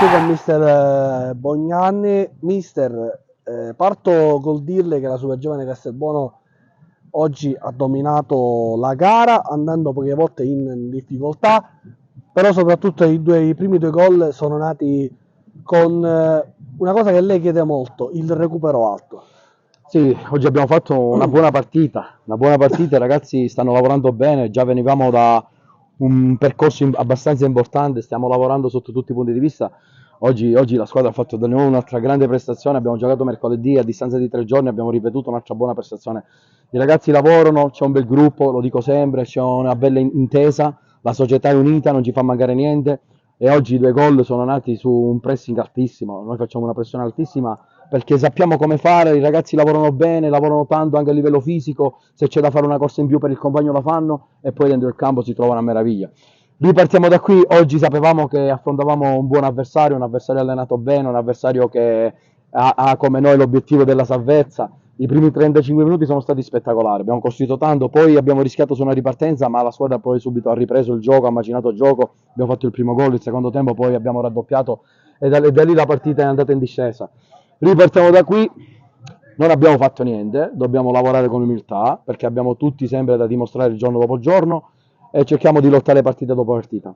qui con mister Bognanni. Mister, parto col dirle che la Super Giovane Castelbuono oggi ha dominato la gara, andando poche volte in difficoltà, però soprattutto i primi due gol sono nati con una cosa che lei chiede molto, il recupero alto. Sì, oggi abbiamo fatto una buona partita, i ragazzi stanno lavorando bene, già venivamo da un percorso abbastanza importante, stiamo lavorando sotto tutti i punti di vista. Oggi la squadra ha fatto di nuovo un'altra grande prestazione, abbiamo giocato mercoledì, a distanza di 3 giorni abbiamo ripetuto un'altra buona prestazione. I ragazzi lavorano, c'è un bel gruppo, lo dico sempre, c'è una bella intesa, la società è unita, non ci fa mancare niente e oggi i 2 gol sono nati su un pressing altissimo, noi facciamo una pressione altissima perché sappiamo come fare, i ragazzi lavorano bene, lavorano tanto anche a livello fisico, se c'è da fare una corsa in più per il compagno la fanno e poi dentro il campo si trovano a meraviglia. Ripartiamo da qui, oggi sapevamo che affrontavamo un buon avversario, un avversario allenato bene, un avversario che ha come noi l'obiettivo della salvezza. I primi 35 minuti sono stati spettacolari, abbiamo costruito tanto, poi abbiamo rischiato su una ripartenza, ma la squadra poi subito ha ripreso il gioco, ha macinato il gioco, abbiamo fatto il primo gol, il secondo tempo poi abbiamo raddoppiato e da lì la partita è andata in discesa. Ripartiamo da qui, non abbiamo fatto niente, dobbiamo lavorare con umiltà perché abbiamo tutti sempre da dimostrare giorno dopo giorno e cerchiamo di lottare partita dopo partita.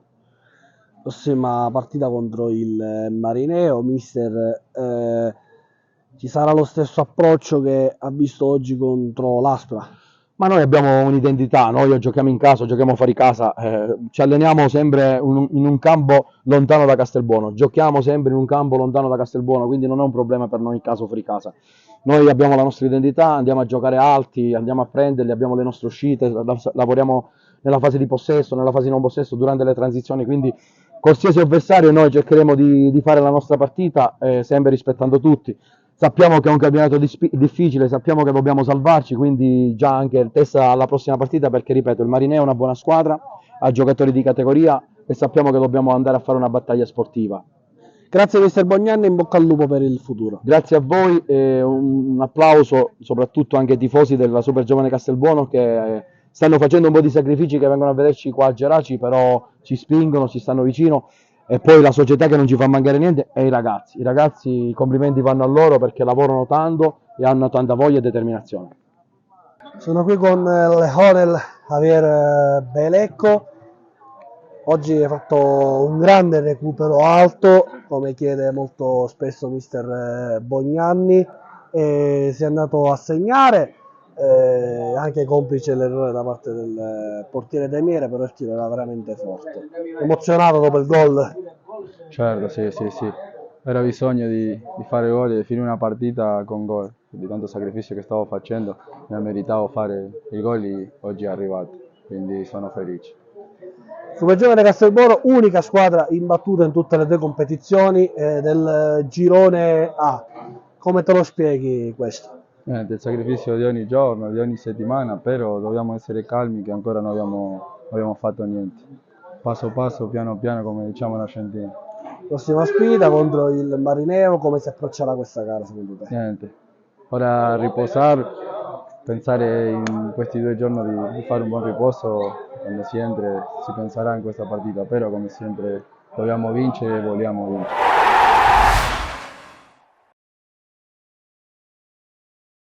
Prossima partita contro il Marineo, mister, ci sarà lo stesso approccio che ha visto oggi contro l'Aspra? Ma noi abbiamo un'identità, noi giochiamo in casa, giochiamo fuori casa, ci alleniamo sempre in un campo lontano da Castelbuono, giochiamo sempre in un campo lontano da Castelbuono, quindi non è un problema per noi in caso fuori casa. Noi abbiamo la nostra identità, andiamo a giocare alti, andiamo a prenderli, abbiamo le nostre uscite, lavoriamo nella fase di possesso, nella fase di non possesso, durante le transizioni, quindi qualsiasi avversario noi cercheremo di fare la nostra partita, sempre rispettando tutti. Sappiamo che è un campionato difficile, sappiamo che dobbiamo salvarci, quindi già anche testa alla prossima partita perché, ripeto, il Marineo è una buona squadra, ha giocatori di categoria e sappiamo che dobbiamo andare a fare una battaglia sportiva. Grazie mister Bognanni, in bocca al lupo per il futuro. Grazie a voi e un applauso soprattutto anche ai tifosi della Super Giovane Castelbuono che stanno facendo un po' di sacrifici, che vengono a vederci qua a Geraci, però ci spingono, ci stanno vicino. E poi la società che non ci fa mancare niente è i ragazzi, i complimenti vanno a loro perché lavorano tanto e hanno tanta voglia e determinazione. Sono qui con l'Ejonel Javier Belecco. Oggi hai fatto un grande recupero alto, come chiede molto spesso mister Bognanni, e si è andato a segnare, anche complice l'errore da parte del portiere Demiere, però il tiro era veramente forte. Emozionato dopo il gol? Certo, sì. Era bisogno di fare gol e di finire una partita con gol. Di tanto sacrificio che stavo facendo, mi meritavo fare il gol e oggi è arrivato, quindi sono felice. Super Giovane Castelbuono, unica squadra imbattuta in tutte le due competizioni del girone A. Come te lo spieghi questo? Niente, il sacrificio di ogni giorno, di ogni settimana, però dobbiamo essere calmi che ancora non abbiamo fatto niente. Passo passo, piano piano, come diciamo in Argentina. Prossima sfida contro il Marineo, come si approccerà questa gara secondo te? Niente, ora riposare, pensare in questi 2 giorni di fare un buon riposo, quando si penserà in questa partita, però come sempre dobbiamo vincere e vogliamo vincere.